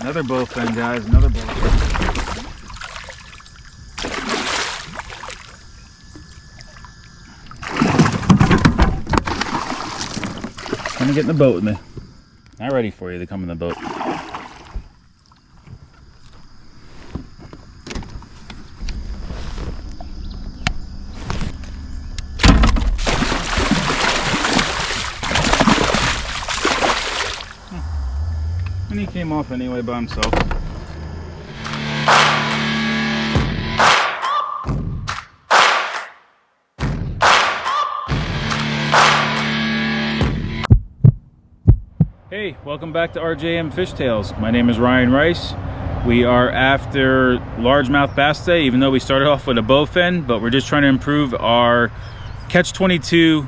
Another bowfin, guys, another bowfin. Come and get in the boat with me. Not ready for you to come in the boat. And he came off anyway by himself. Hey, welcome back to RJM Fish Tales. My name is Ryan Rice. We are after largemouth bass today, even though we started off with a bowfin, but we're just trying to improve our catch 22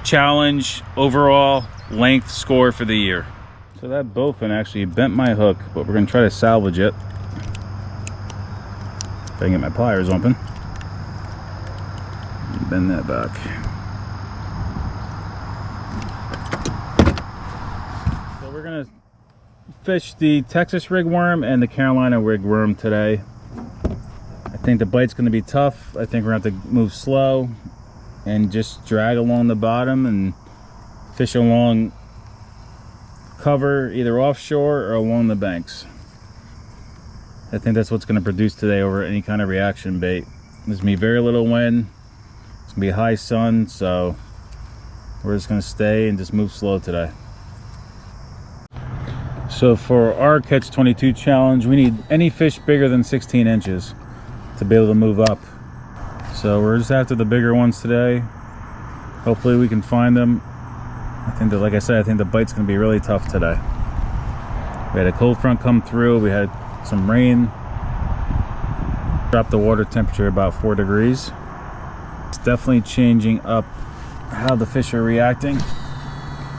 challenge overall length score for the year. So that bowfin actually bent my hook, but we're going to try to salvage it. If I can get my pliers open. Bend that back. So we're going to fish the Texas rigworm and the Carolina rigworm today. I think the bite's going to be tough. I think we're going to have to move slow and just drag along the bottom and fish along cover, either offshore or along the banks. I think that's what's going to produce today over any kind of reaction bait. There's going to be very little wind. It's going to be high sun, so we're just going to stay and just move slow today. So for our catch 22 challenge, we need any fish bigger than 16 inches to be able to move up. So we're just after the bigger ones today. Hopefully we can find them. I think that, like I said, I think the bite's going to be really tough today. We had a cold front come through. We had some rain. Dropped the water temperature about 4 degrees. It's definitely changing up how the fish are reacting.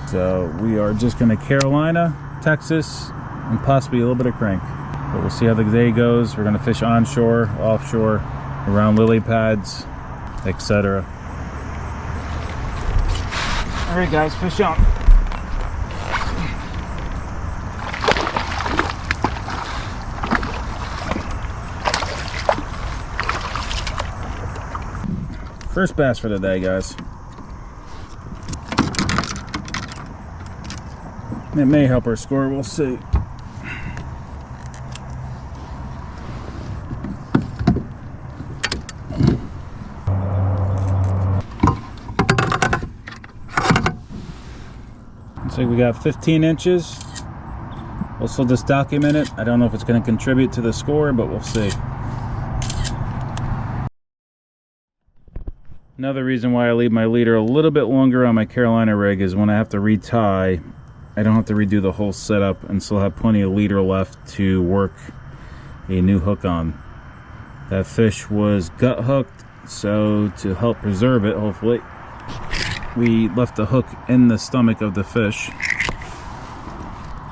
So we are just going to Carolina, Texas, and possibly a little bit of crank. But we'll see how the day goes. We're going to fish onshore, offshore, around lily pads, etc. All right, guys, fish on. First bass for the day, guys. It may help our score, we'll see. So we got 15 inches. We'll still just document it. I don't know if it's going to contribute to the score, but we'll see. Another reason why I leave my leader a little bit longer on my Carolina rig is when I have to retie, I don't have to redo the whole setup and still have plenty of leader left to work a new hook on. That fish was gut hooked, so to help preserve it, hopefully, we left the hook in the stomach of the fish,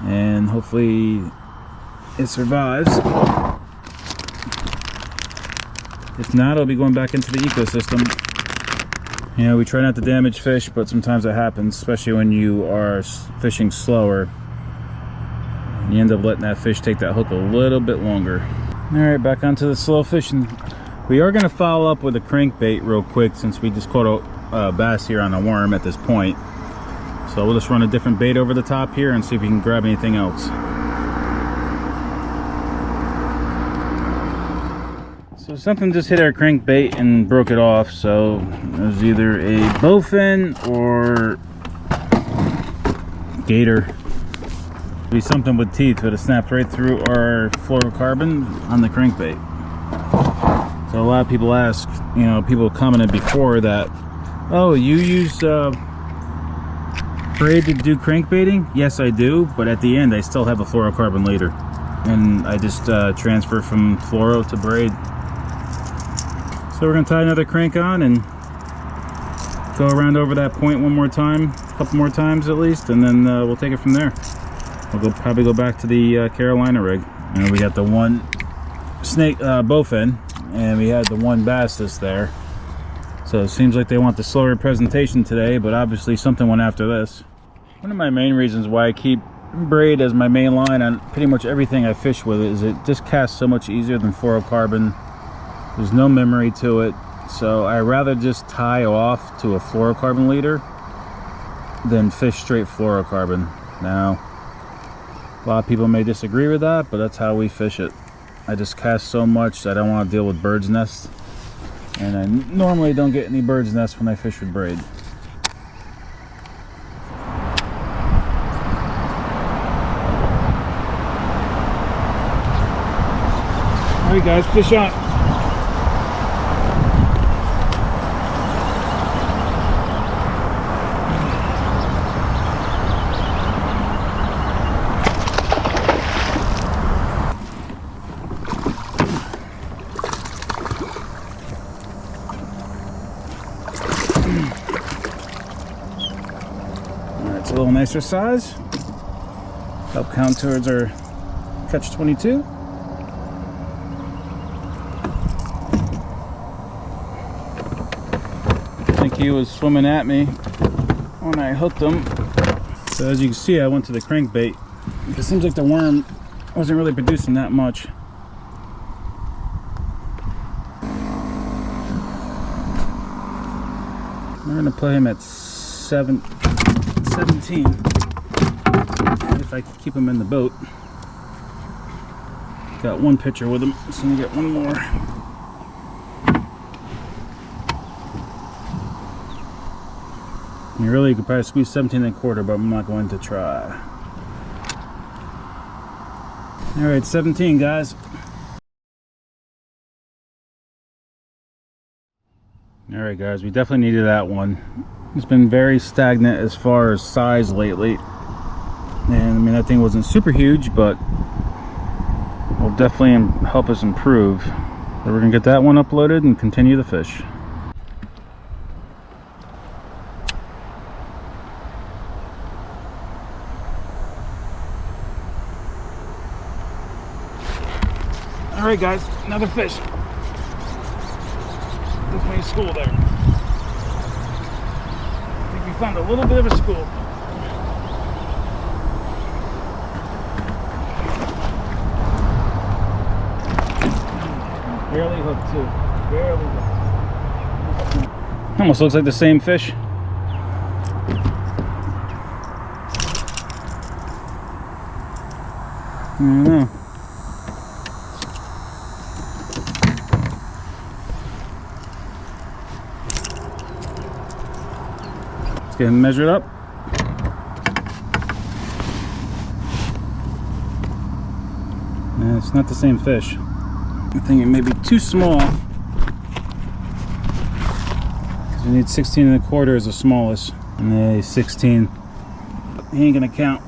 and hopefully it survives. If not, it'll be going back into the ecosystem. You know, we try not to damage fish, but sometimes it happens, especially when you are fishing slower. You end up letting that fish take that hook a little bit longer. All right, back onto the slow fishing. We are going to follow up with a crankbait real quick, since we just caught a bass here on a worm at this point. So we'll just run a different bait over the top here and see if we can grab anything else. So something just hit our crankbait and broke it off. So it was either a bowfin or gator. It'd be something with teeth, but it snapped right through our fluorocarbon on the crankbait. So a lot of people ask, you know, people commented before that, oh, you use braid to do crankbaiting? Yes, I do, but at the end I still have a fluorocarbon leader, and I just transfer from fluoro to braid. So we're gonna tie another crank on and go around over that point one more time, a couple more times at least, and then we'll take it from there. We'll probably go back to the Carolina rig. You know, we got the one snake bowfin, and we had the one bass that's there. So it seems like they want the slower presentation today, but obviously something went after this. One of my main reasons why I keep braid as my main line on pretty much everything I fish with is it just casts so much easier than fluorocarbon. There's no memory to it, so I rather just tie off to a fluorocarbon leader than fish straight fluorocarbon. Now, a lot of people may disagree with that, but that's how we fish it. I just cast so much that I don't want to deal with bird's nests, and I normally don't get any bird's nests when I fish with braid. All right guys, fish on. It's a little nicer size. Help count towards our catch 22. I think he was swimming at me when I hooked him. So as you can see, I went to the crankbait. It seems like the worm wasn't really producing that much. We're gonna play him at 17 if I keep him in the boat. Got one pitcher with him, so I'm gonna get one more. You really could probably squeeze 17 and a quarter, but I'm not going to try. All right, 17 guys. All right guys, we definitely needed that one. It's been very stagnant as far as size lately, and I mean that thing wasn't super huge, but will definitely help us improve. So we're gonna get that one uploaded and continue the fish. All right guys, another fish. Definitely a school there. Found a little bit of a school. Barely hooked too. Barely hooked. Almost looks like the same fish. I don't know. Let's get him measured up. And it's not the same fish. I think it may be too small, because you need 16 and a quarter as the smallest, and 16. He ain't gonna count.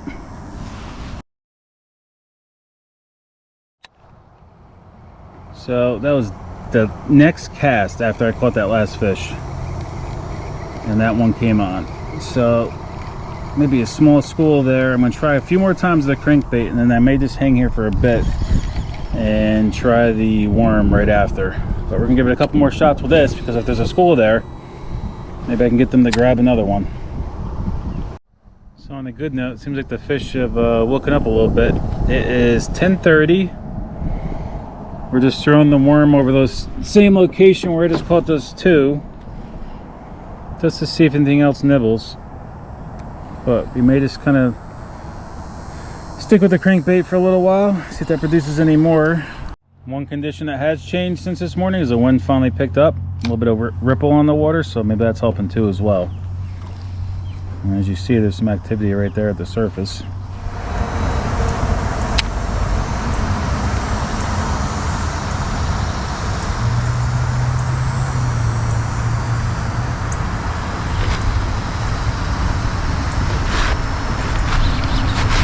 So that was the next cast after I caught that last fish, and that one came on. So maybe a small school there. I'm gonna try a few more times the crankbait, and then I may just hang here for a bit and try the worm right after. But we're gonna give it a couple more shots with this, because if there's a school there, maybe I can get them to grab another one. So on a good note, it seems like the fish have woken up a little bit. It is 10:30. We're just throwing the worm over those same location where I just caught those two, just to see if anything else nibbles. But we may just kind of stick with the crankbait for a little while, see if that produces any more. One condition that has changed since this morning is the wind finally picked up. A little bit of ripple on the water, so maybe that's helping too as well. And as you see, there's some activity right there at the surface.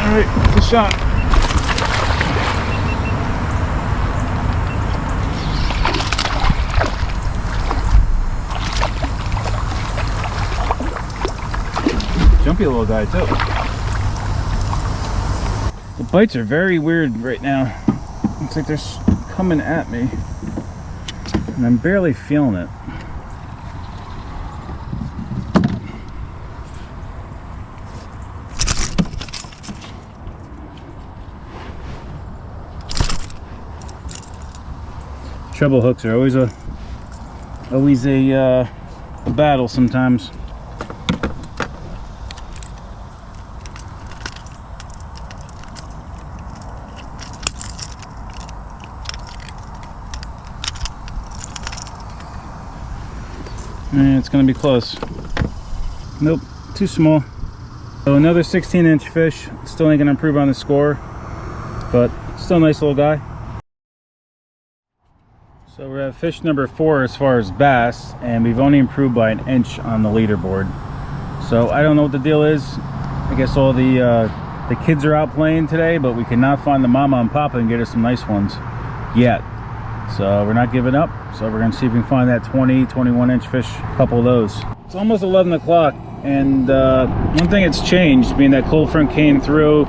All right, that's a shot. Jumpy little guy too. The bites are very weird right now. Looks like they're coming at me, and I'm barely feeling it. treble hooks are always a battle sometimes. And it's gonna be close. Nope, too small. So another 16-inch fish. Still ain't gonna improve on the score, but still a nice little guy. So we're at fish number 4 as far as bass, and we've only improved by 1 inch on the leaderboard. So I don't know what the deal is. I guess all the kids are out playing today, but we cannot find the mama and papa and get us some nice ones yet. So we're not giving up. So we're gonna see if we can find that 21-inch fish, a couple of those. It's almost 11 o'clock, and one thing that's changed, being that cold front came through,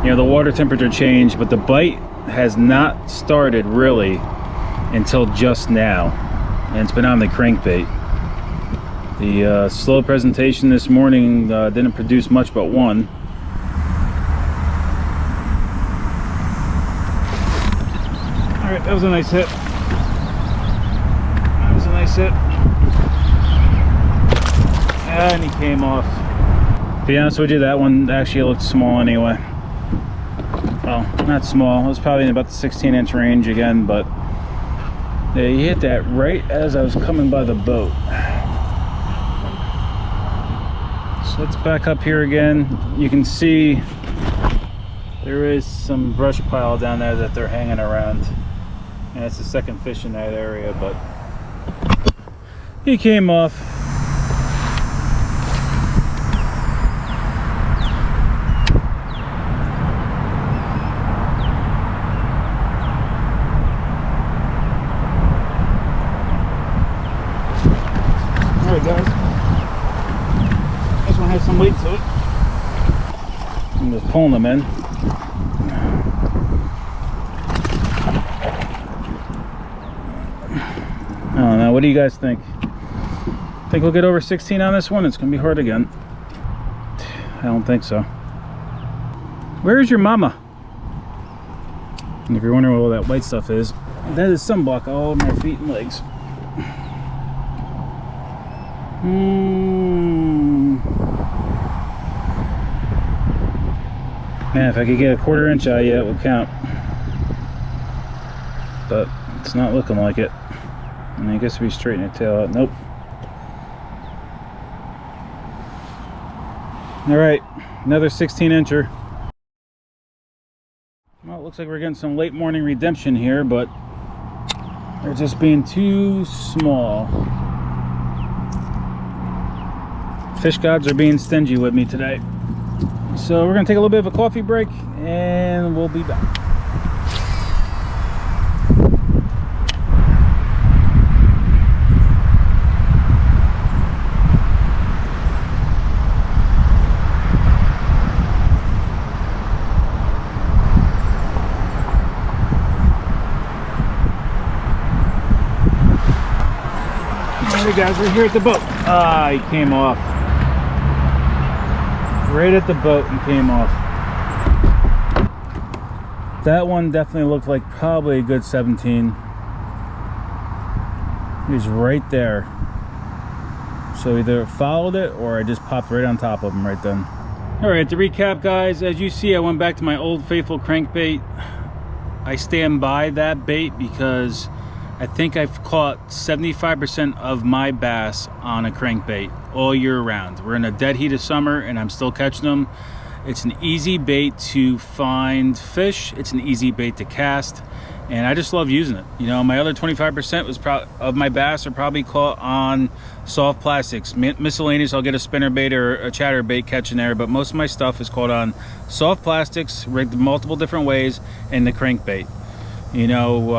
you know, the water temperature changed, but the bite has not started really until just now, and it's been on the crankbait. The slow presentation this morning didn't produce much but one. All right, that was a nice hit. That was a nice hit. And he came off. To be honest with you, that one actually looked small anyway. Well, not small. It was probably in about the 16-inch range again, but yeah, he hit that right as I was coming by the boat. So let's back up here again. You can see there is some brush pile down there that they're hanging around. And it's the second fish in that area, but he came off. All right, guys. This one has some weight to it. I'm just pulling them in. I don't know. What do you guys think? Think we'll get over 16 on this one? It's gonna be hard again. I don't think so. Where is your mama? And if you're wondering what all that white stuff is, that is sunblock all over my feet and legs. Man, if I could get a 1/4 inch out of you, it would count. But it's not looking like it. And I guess if we straighten your tail out, nope. All right, another 16-incher. Well, it looks like we're getting some late morning redemption here, but they're just being too small. Fish gods are being stingy with me today. So we're gonna take a little bit of a coffee break and we'll be back. Alright guys, we're here at the boat. Ah, he came off. Right at the boat and came off. That one definitely looked like probably a good 17. He was right there. So either followed it or I just popped right on top of him right then. Alright, to recap guys, as you see I went back to my old faithful crankbait. I stand by that bait because I think I've caught 75% of my bass on a crankbait all year round. We're in a dead heat of summer and I'm still catching them. It's an easy bait to find fish. It's an easy bait to cast. And I just love using it. You know, my other 25% was of my bass are probably caught on soft plastics. Miscellaneous, I'll get a spinnerbait or a chatterbait catching there, but most of my stuff is caught on soft plastics, rigged multiple different ways, and the crankbait. You know,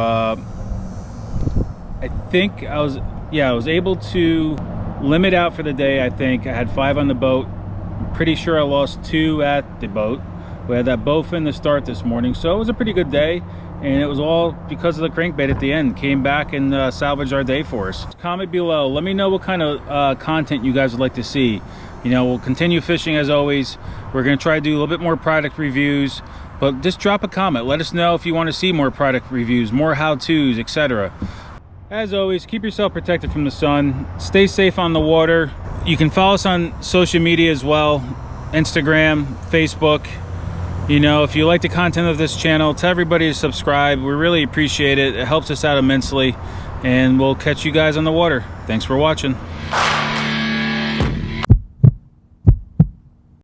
I think I was able to limit out for the day. I think I had 5 on the boat. I'm pretty sure I lost 2 at the boat. We had that bowfin to start this morning, so it was a pretty good day, and it was all because of the crankbait at the end. Came back and salvaged our day for us. Comment below, let me know what kind of content you guys would like to see. You know, we'll continue fishing as always. We're gonna try to do a little bit more product reviews, but just drop a comment. Let us know if you want to see more product reviews, more how-tos, etc. As always, keep yourself protected from the sun. Stay safe on the water. You can follow us on social media as well. Instagram, Facebook. You know, if you like the content of this channel, tell everybody to subscribe. We really appreciate it. It helps us out immensely. And we'll catch you guys on the water. Thanks for watching.